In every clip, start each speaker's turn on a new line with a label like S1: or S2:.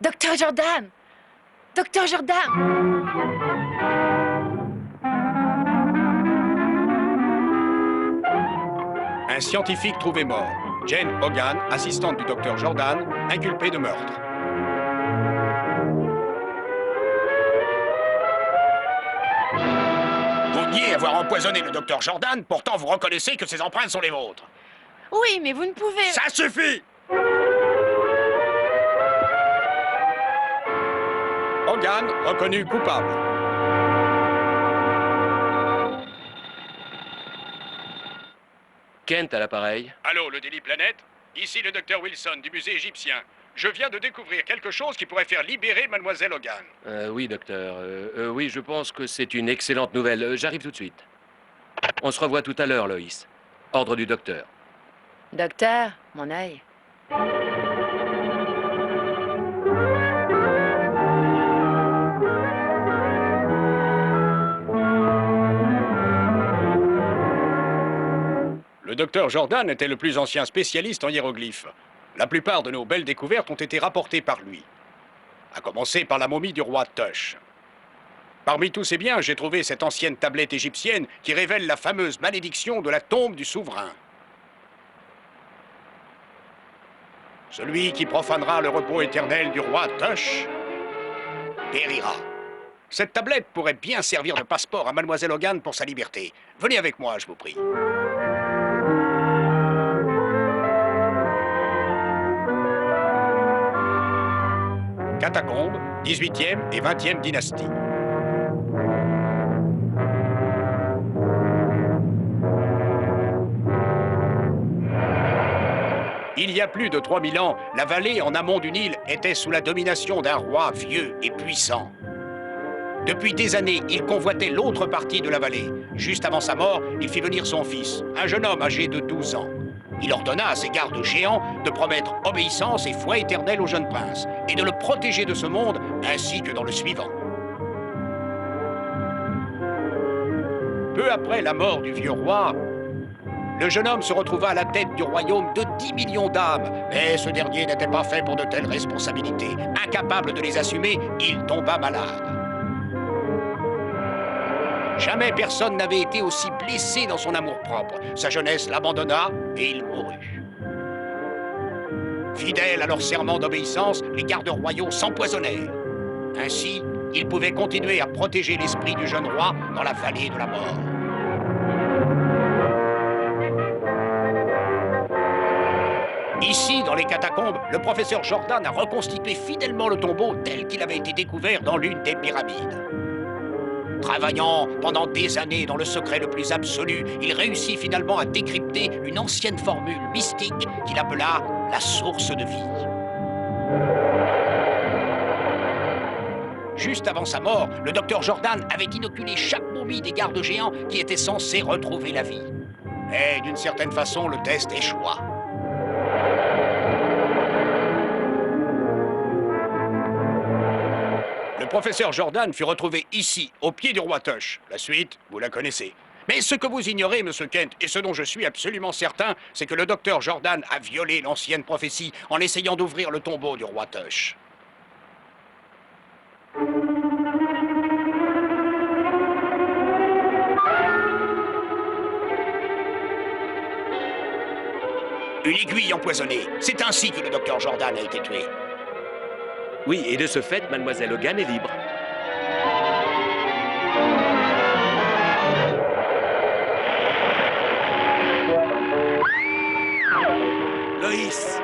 S1: Docteur Jordan! Docteur Jordan!
S2: Un scientifique trouvé mort. Jane Hogan, assistante du docteur Jordan, inculpée de meurtre. Vous niez avoir empoisonné le docteur Jordan, pourtant vous reconnaissez que ses empreintes sont les vôtres.
S1: Oui, mais vous ne pouvez...
S2: Ça suffit! Hogan, reconnu coupable.
S3: Kent à l'appareil.
S2: Allô, le Daily Planet? Ici le docteur Wilson du musée égyptien. Je viens de découvrir quelque chose qui pourrait faire libérer mademoiselle Hogan.
S3: Oui, docteur. Oui, je pense que c'est une excellente nouvelle. J'arrive tout de suite. On se revoit tout à l'heure, Loïs. Ordre du docteur.
S1: Docteur, mon œil.
S2: Le docteur Jordan était le plus ancien spécialiste en hiéroglyphes. La plupart de nos belles découvertes ont été rapportées par lui. À commencer par la momie du roi Tush. Parmi tous ces biens, j'ai trouvé cette ancienne tablette égyptienne qui révèle la fameuse malédiction de la tombe du souverain. Celui qui profanera le repos éternel du roi Tush périra. Cette tablette pourrait bien servir de passeport à mademoiselle Hogan pour sa liberté. Venez avec moi, je vous prie. Catacombes, 18e et 20e dynastie. Il y a plus de 3000 ans, la vallée en amont du Nil était sous la domination d'un roi vieux et puissant. Depuis des années, il convoitait l'autre partie de la vallée. Juste avant sa mort, il fit venir son fils, un jeune homme âgé de 12 ans. Il ordonna à ses gardes géants de promettre obéissance et foi éternelle au jeune prince, et de le protéger de ce monde ainsi que dans le suivant. Peu après la mort du vieux roi, le jeune homme se retrouva à la tête du royaume de 10 millions d'âmes, mais ce dernier n'était pas fait pour de telles responsabilités. Incapable de les assumer, il tomba malade. Jamais personne n'avait été aussi blessé dans son amour-propre. Sa jeunesse l'abandonna et il mourut. Fidèles à leur serment d'obéissance, les gardes royaux s'empoisonnèrent. Ainsi, ils pouvaient continuer à protéger l'esprit du jeune roi dans la vallée de la mort. Ici, dans les catacombes, le professeur Jordan a reconstitué fidèlement le tombeau tel qu'il avait été découvert dans l'une des pyramides. Travaillant pendant des années dans le secret le plus absolu, il réussit finalement à décrypter une ancienne formule mystique qu'il appela la source de vie. Juste avant sa mort, le docteur Jordan avait inoculé chaque momie des gardes géants qui étaient censés retrouver la vie. Mais d'une certaine façon, le test échoua. Le professeur Jordan fut retrouvé ici, au pied du roi Tush. La suite, vous la connaissez. Mais ce que vous ignorez, monsieur Kent, et ce dont je suis absolument certain, c'est que le docteur Jordan a violé l'ancienne prophétie en essayant d'ouvrir le tombeau du roi Tush. Une aiguille empoisonnée. C'est ainsi que le docteur Jordan a été tué.
S3: Oui, et de ce fait, mademoiselle Hogan est libre.
S2: Loïs!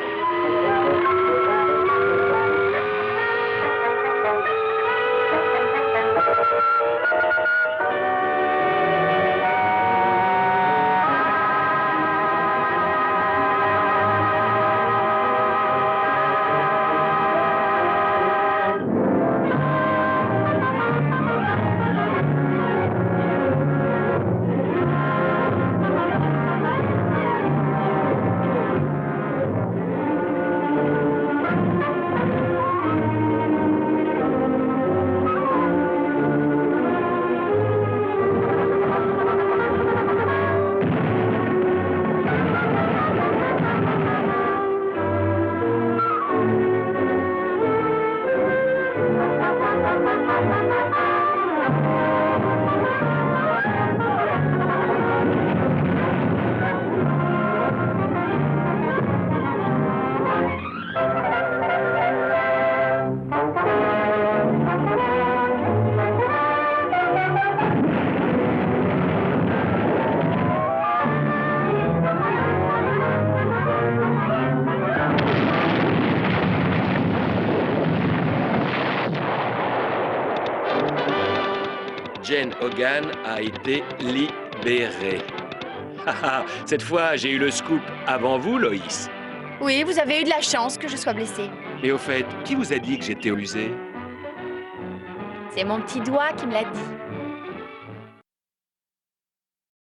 S3: Jane Hogan a été libérée. Haha, cette fois, j'ai eu le scoop avant vous, Loïs.
S4: Oui, vous avez eu de la chance que je sois blessée.
S3: Mais au fait, qui vous a dit que j'étais au musée?
S4: C'est mon petit doigt qui me l'a dit.